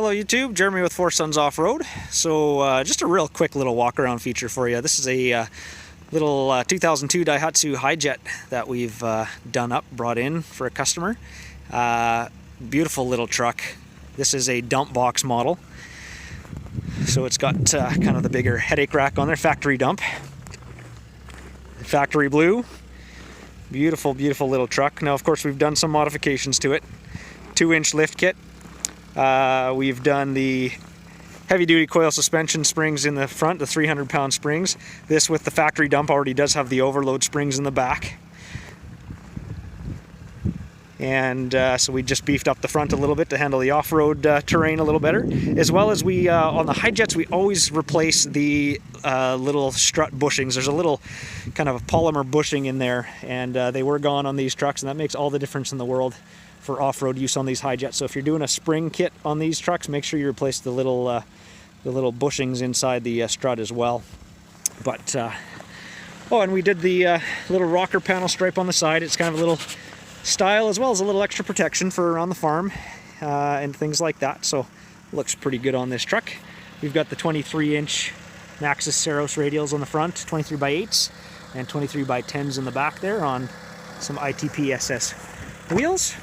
Hello YouTube, Jeremy with Four Sons Off-Road. So just a real quick little walk around feature for you. This is a little 2002 Daihatsu Hijet that we've brought in for a customer. Beautiful little truck. This is a dump box model. So it's got kind of the bigger headache rack on there, factory dump. Factory blue. Beautiful, beautiful little truck. Now of course we've done some modifications to it. 2-inch lift kit. We've done the heavy duty coil suspension springs in the front, the 300-pound springs. This with the factory dump already does have the overload springs in the back. And so we just beefed up the front a little bit to handle the off-road terrain a little better. As well as we, on the Hijets, we always replace the little strut bushings. There's a little kind of a polymer bushing in there, and they were gone on these trucks, and that makes all the difference in the world for off-road use on these Hijets. So if you're doing a spring kit on these trucks, make sure you replace the little bushings inside the strut as well. But oh, and we did the little rocker panel stripe on the side. It's kind of a little style as well as a little extra protection for around the farm and things like that. So looks pretty good on this truck. We've got the 23-inch Maxxis Ceros radials on the front, 23x8s and 23x10s in the back there on some ITP SS wheels.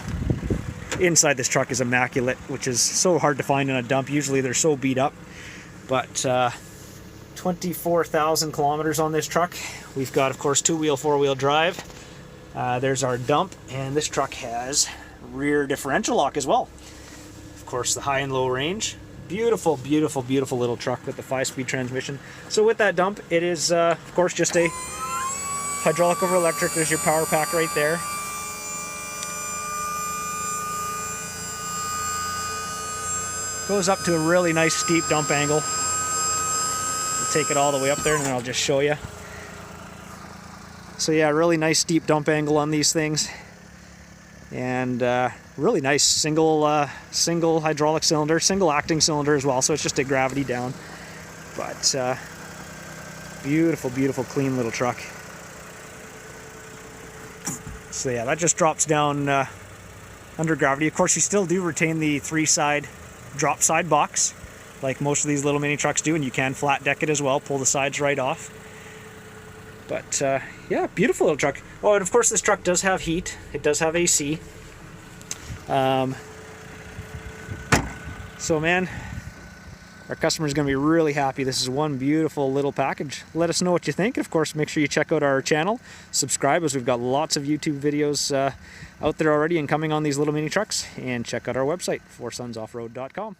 Inside this truck is immaculate, which is so hard to find in a dump. Usually they're so beat up. But 24,000 kilometers on this truck. We've got, of course, 2-wheel, 4-wheel drive. There's our dump, and this truck has rear differential lock as well. Of course, the high and low range. Beautiful, beautiful, beautiful little truck with the 5-speed transmission. So with that dump, it is, of course, just a hydraulic over electric. There's your power pack right there. Goes up to a really nice steep dump angle. I'll take it all the way up there and then I'll just show you. So yeah, really nice steep dump angle on these things. And really nice single hydraulic cylinder, single acting cylinder as well, so it's just a gravity down. But beautiful, beautiful, clean little truck. So yeah, that just drops down under gravity. Of course, you still do retain the 3-side drop side box like most of these little mini trucks do, and you can flat deck it as well, pull the sides right off. But yeah, beautiful little truck. Oh, and of course this truck does have heat. It does have AC. So man, our customer's gonna be really happy. This is one beautiful little package. Let us know what you think. Of course, make sure you check out our channel, subscribe, as we've got lots of YouTube videos out there already and coming on these little mini trucks, and check out our website, foursonsoffroad.com.